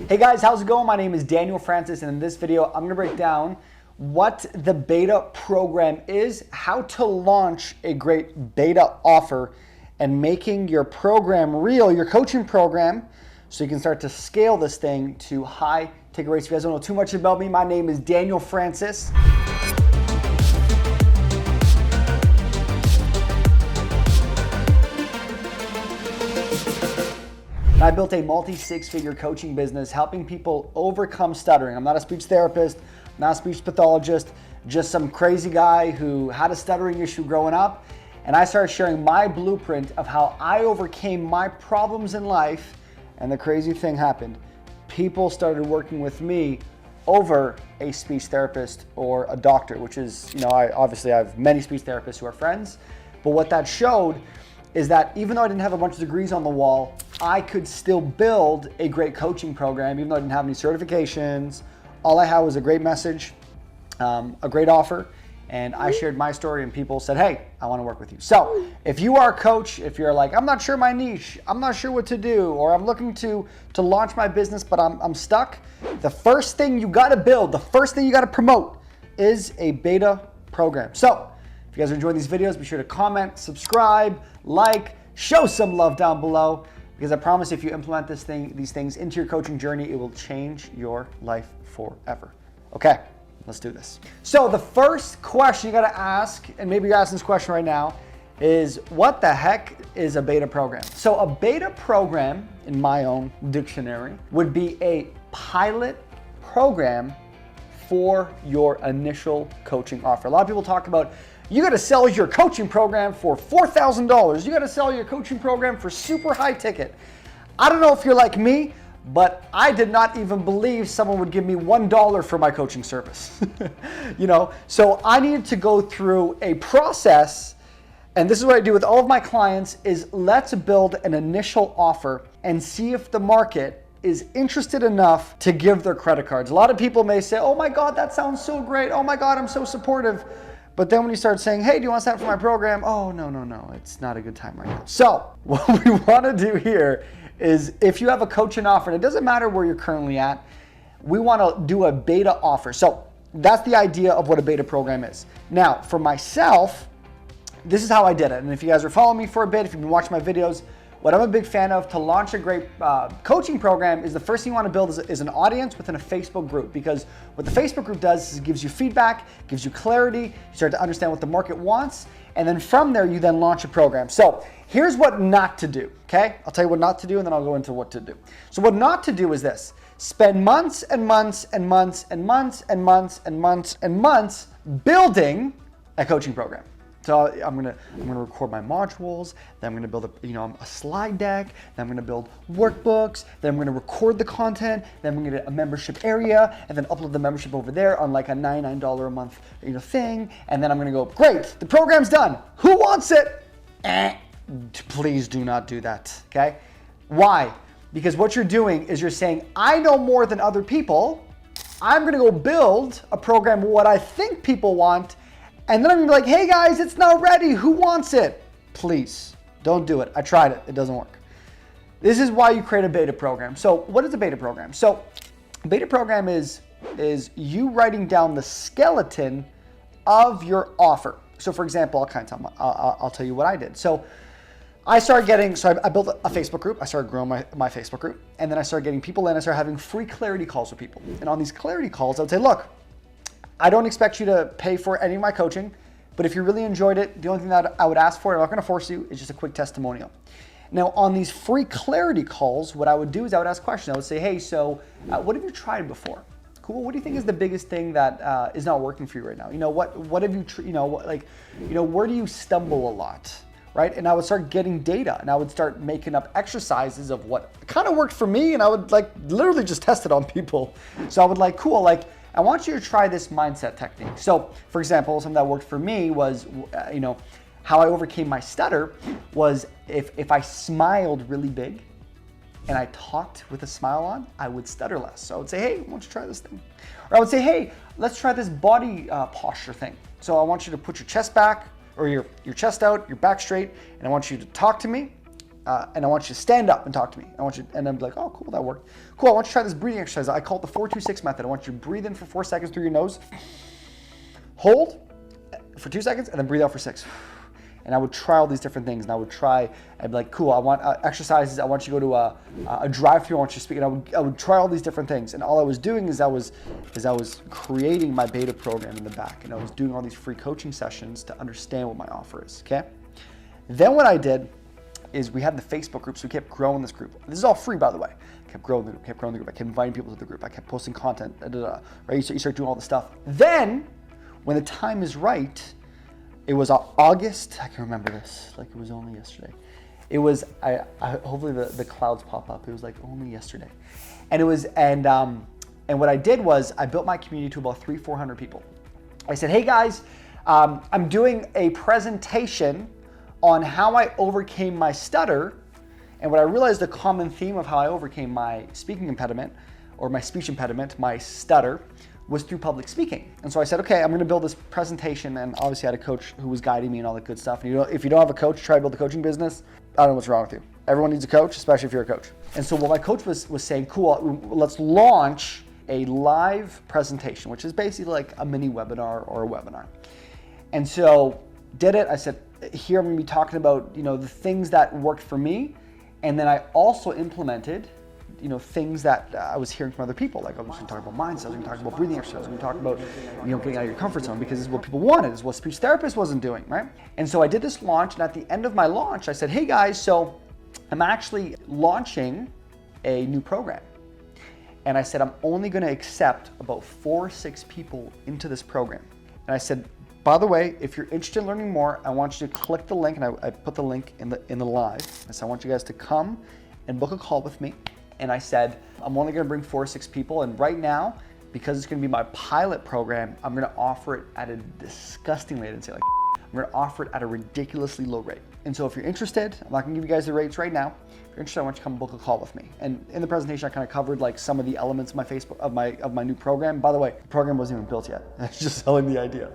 Hey guys, how's it going? My name is Daniel Francis, and in this video, I'm gonna break down what the beta program is, how to launch a great beta offer, and making your program real, your coaching program, so you can start to scale this thing to high ticket rates. If you guys don't know too much about me, my name is Daniel Francis. I built a multi-six-figure coaching business helping people overcome stuttering. I'm not a speech therapist, not a speech pathologist, just some crazy guy who had a stuttering issue growing up. And I started sharing my blueprint of how I overcame my problems in life. And the crazy thing happened. People started working with me over a speech therapist or a doctor, which is, I obviously have many speech therapists who are friends. But what that showed is that even though I didn't have a bunch of degrees on the wall, I could still build a great coaching program, even though I didn't have any certifications. All I had was a great message, a great offer, and I shared my story and people said, hey, I wanna work with you. So if you are a coach, if you're like, I'm not sure my niche, I'm not sure what to do, or I'm looking to launch my business, but I'm stuck, the first thing you gotta build, the first thing you gotta promote is a beta program. So if you guys are enjoying these videos, be sure to comment, subscribe, like, show some love down below, because I promise if you implement these things into your coaching journey, it will change your life forever. Okay, let's do this. So the first question you gotta ask, and maybe you're asking this question right now, is what the heck is a beta program? So a beta program, in my own dictionary, would be a pilot program for your initial coaching offer. A lot of people talk about you got to sell your coaching program for $4,000. You got to sell your coaching program for super high ticket. I don't know if you're like me, but I did not even believe someone would give me $1 for my coaching service. So I needed to go through a process, and this is what I do with all of my clients, is let's build an initial offer and see if the market is interested enough to give their credit cards. A lot of people may say, oh my God, that sounds so great. Oh my God, I'm so supportive. But then when you start saying, hey, do you want to sign up for my program? Oh, no, it's not a good time right now. So what we want to do here is if you have a coaching offer, and it doesn't matter where you're currently at, we want to do a beta offer. So that's the idea of what a beta program is. Now, for myself, this is how I did it. And if you guys are following me for a bit, if you've been watching my videos, what I'm a big fan of to launch a great coaching program is the first thing you want to build is an audience within a Facebook group, because what the Facebook group does is it gives you feedback, gives you clarity, you start to understand what the market wants, and then from there you then launch a program. So here's what not to do, okay? I'll tell you what not to do and then I'll go into what to do. So what not to do is this: spend months and months and months and months and months and months and months building a coaching program. So I'm gonna record my modules, then I'm gonna build a slide deck, then I'm gonna build workbooks, then I'm gonna record the content, then I'm gonna get a membership area, and then upload the membership over there on like a $99 a month thing, and then I'm gonna go, great, the program's done. Who wants it? Please do not do that, okay? Why? Because what you're doing is you're saying, I know more than other people, I'm gonna go build a program what I think people want, and then I'm gonna be like, hey guys, it's not ready. Who wants it? Please, don't do it. I tried it, it doesn't work. This is why you create a beta program. So what is a beta program? So a beta program is you writing down the skeleton of your offer. So for example, I'll tell you what I did. So I started I built a Facebook group. I started growing my Facebook group, and then I started getting people in. I started having free clarity calls with people. And on these clarity calls, I would say, look, I don't expect you to pay for any of my coaching, but if you really enjoyed it, the only thing that I would ask for, I'm not gonna force you, is just a quick testimonial. Now on these free clarity calls, what I would do is I would ask questions. I would say, hey, so what have you tried before? Cool, what do you think is the biggest thing that is not working for you right now? What have you, where do you stumble a lot, right? And I would start getting data, and I would start making up exercises of what kind of worked for me, and I would literally just test it on people. So I would cool, I want you to try this mindset technique. So for example, something that worked for me was, how I overcame my stutter was if I smiled really big and I talked with a smile on, I would stutter less. So I would say, hey, why don't you try this thing? Or I would say, hey, let's try this body posture thing. So I want you to put your chest back, or your chest out, your back straight, and I want you to talk to me and I want you to stand up and talk to me. I want you, and I'm like, oh, cool, that worked. Cool, I want you to try this breathing exercise. I call it the 4-2-6 method. I want you to breathe in for 4 seconds through your nose, hold for 2 seconds, and then breathe out for 6. And I would try all these different things, and I'd be like, cool, I want exercises. I want you to go to a drive-through. I want you to speak. And I would try all these different things. And all I was doing is I was creating my beta program in the back, and I was doing all these free coaching sessions to understand what my offer is. Okay. Then what I did is we had the Facebook group, so we kept growing this group. This is all free, by the way. Kept growing the group. I kept inviting people to the group. I kept posting content. Right. You start doing all the stuff. Then, when the time is right. It was August. I can remember this like it was only yesterday. It was. I hopefully the clouds pop up. It was like only yesterday, and it was. And what I did was I built my community to about 300-400 people. I said, hey guys, I'm doing a presentation on how I overcame my stutter, and what I realized the common theme of how I overcame my speaking impediment, or my speech impediment, my stutter, was through public speaking. And so I said, okay, I'm gonna build this presentation, and obviously I had a coach who was guiding me and all that good stuff. And if you don't have a coach, try to build a coaching business. I don't know what's wrong with you. Everyone needs a coach, especially if you're a coach. And so what my coach was saying, cool, let's launch a live presentation, which is basically like a mini webinar or a webinar. And so did it. I said, here I'm gonna be talking about, the things that worked for me. And then I also implemented things that I was hearing from other people. Like I was going to talk about mindset, I was going to talk about breathing exercises, I was going to talk about, getting out of your comfort zone, because this is what people wanted, this is what speech therapist wasn't doing, right? And so I did this launch, and at the end of my launch, I said, hey guys, so I'm actually launching a new program. And I said, I'm only going to accept about 4 or 6 people into this program. And I said, by the way, if you're interested in learning more, I want you to click the link, and I put the link in the live. I said, I want you guys to come and book a call with me. And I said, I'm only gonna bring 4 or 6 people. And right now, because it's gonna be my pilot program, I'm gonna offer it at a disgustingly, I didn't say like, I'm gonna offer it at a ridiculously low rate. And so if you're interested, I'm not gonna give you guys the rates right now. If you're interested, I want you to come book a call with me. And in the presentation, I kind of covered like some of the elements of my Facebook, of my new program. By the way, the program wasn't even built yet. I was just selling the idea.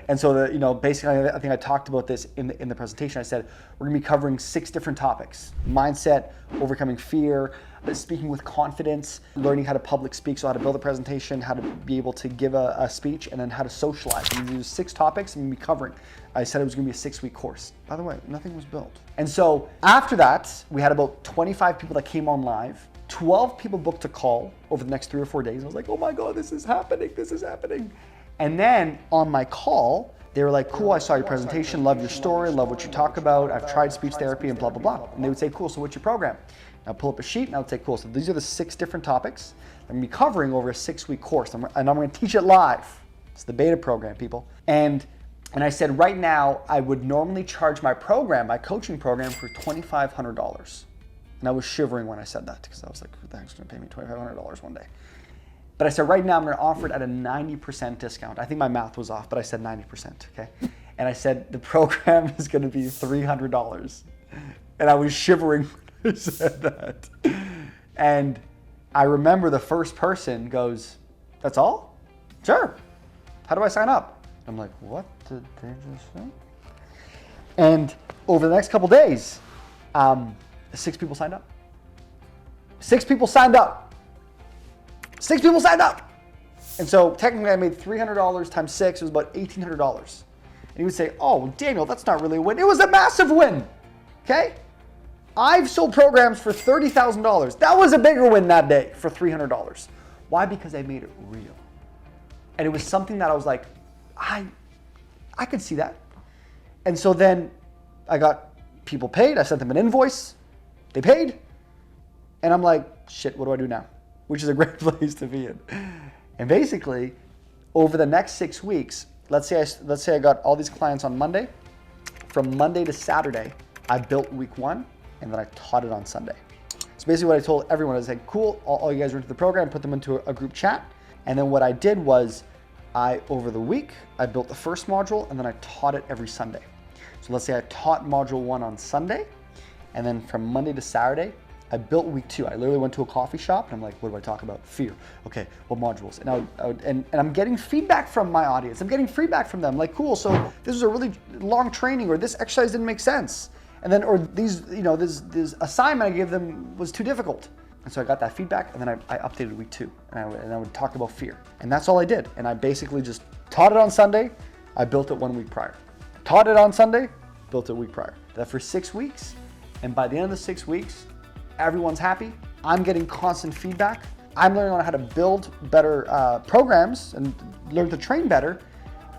And so basically, I think I talked about this in the presentation. I said, we're gonna be covering 6 different topics: mindset, overcoming fear, speaking with confidence, learning how to public speak, so how to build a presentation, how to be able to give a speech, and then how to socialize. And these 6 topics I'm gonna be covering. I said it was gonna be a 6-week course. By the way, nothing was built. And so after that, we had about 25 people that came on live. 12 people booked a call over the next 3 or 4 days. I was like, oh my God, this is happening. And then on my call, they were like, cool, I saw your presentation, love your story, love what you talk about. I've tried speech therapy and blah, blah, blah. And they would say, cool, so what's your program? I'll pull up a sheet and I would say, cool, so these are the 6 different topics I'm gonna be covering over a 6-week course, and I'm gonna teach it live. It's the beta program, people. And I said, right now, I would normally charge my coaching program for $2,500. And I was shivering when I said that, because I was like, who the heck's gonna pay me $2,500 one day? But I said, right now, I'm gonna offer it at a 90% discount. I think my math was off, but I said 90%, okay? And I said, the program is gonna be $300. And I was shivering when I said that. And I remember the first person goes, that's all? Sure. How do I sign up? I'm like, what did they just say? And over the next couple days, 6 people signed up. 6 people signed up. 6 people signed up. And so technically I made $300 times 6, it was about $1,800. And he would say, oh, Daniel, that's not really a win. It was a massive win, okay? I've sold programs for $30,000. That was a bigger win that day for $300. Why? Because I made it real. And it was something that I was like, I could see that. And so then I got people paid. I sent them an invoice. They paid. And I'm like, shit, what do I do now? Which is a great place to be in. And basically, over the next 6 weeks, let's say I got all these clients on Monday. From Monday to Saturday, I built week 1, and then I taught it on Sunday. So basically what I told everyone is like, cool, all you guys are into the program, put them into a group chat. And then what I did was, over the week, I built the first module, and then I taught it every Sunday. So let's say I taught module 1 on Sunday, and then from Monday to Saturday, I built week 2. I literally went to a coffee shop, and I'm like, what do I talk about? Fear. Okay, what modules? And I'm getting feedback from my audience. I'm getting feedback from them. Like, cool, so this was a really long training, or this exercise didn't make sense. And then, or these, this assignment I gave them was too difficult. And so I got that feedback, and then I updated week 2, and I would talk about fear. And that's all I did. And I basically just taught it on Sunday. I built it 1 week prior. Taught it on Sunday, built it a week prior. That for 6 weeks. And by the end of the 6 weeks, everyone's happy. I'm getting constant feedback. I'm learning on how to build better programs and learn to train better.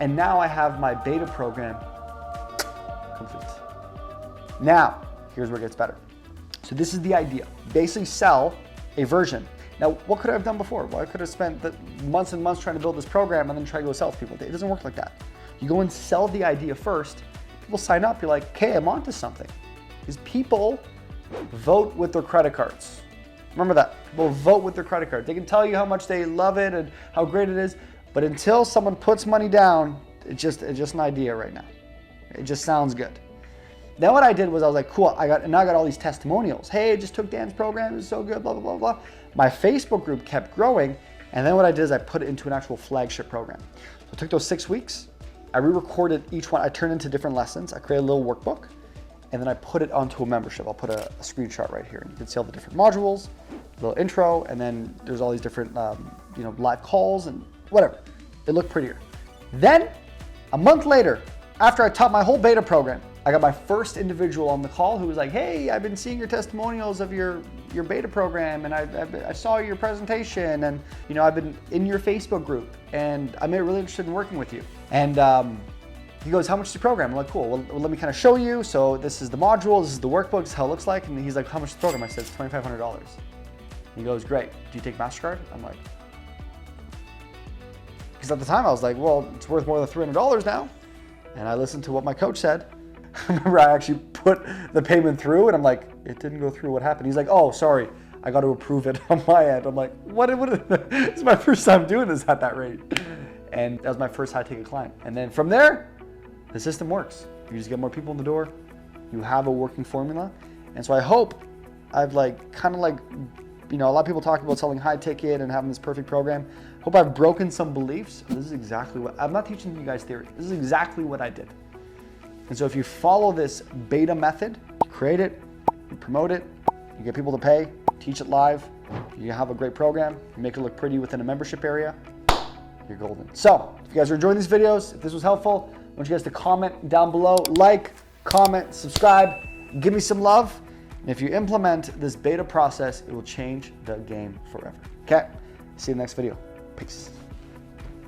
And now I have my beta program complete. Now, here's where it gets better. So this is the idea. Basically sell a version. Now, what could I have done before? Well, I could have spent months and months trying to build this program and then try to go sell to people. It doesn't work like that. You go and sell the idea first. People sign up. You're like, okay, I'm onto something. Because people vote with their credit cards. Remember that. People vote with their credit card. They can tell you how much they love it and how great it is, but until someone puts money down, it's just an idea right now. It just sounds good. Then what I did was I was like, cool, now I got all these testimonials. Hey, I just took Dan's program, it was so good, blah, blah, blah, blah. My Facebook group kept growing, and then what I did is I put it into an actual flagship program. So I took those 6 weeks, I re-recorded each one, I turned into different lessons, I created a little workbook, and then I put it onto a membership. I'll put a screenshot right here, and you can see all the different modules, a little intro, and then there's all these different live calls and whatever. It looked prettier. Then, a month later, after I taught my whole beta program, I got my first individual on the call who was like, hey, I've been seeing your testimonials of your beta program, and I saw your presentation, and I've been in your Facebook group, and I'm really interested in working with you. And he goes, how much is your program? I'm like, cool, well, let me kind of show you. So this is the module, this is the workbook, this is how it looks like. And he's like, how much is the program? I said, it's $2,500. He goes, great, do you take MasterCard? I'm like, because at the time I was like, well, it's worth more than $300 now. And I listened to what my coach said. I remember I actually put the payment through, and I'm like, it didn't go through, what happened? He's like, oh, sorry, I got to approve it on my end. I'm like, what? It's my first time doing this at that rate. And that was my first high-ticket client. And then from there, the system works. You just get more people in the door. You have a working formula. And so I hope I've a lot of people talk about selling high ticket and having this perfect program. Hope I've broken some beliefs. This is exactly what, I'm not teaching you guys theory. This is exactly what I did. And so if you follow this beta method, you create it, you promote it, you get people to pay, teach it live, you have a great program, you make it look pretty within a membership area, you're golden. So if you guys are enjoying these videos, if this was helpful, I want you guys to comment down below, like, comment, subscribe, give me some love. And if you implement this beta process, it will change the game forever. Okay? See you in the next video. Peace.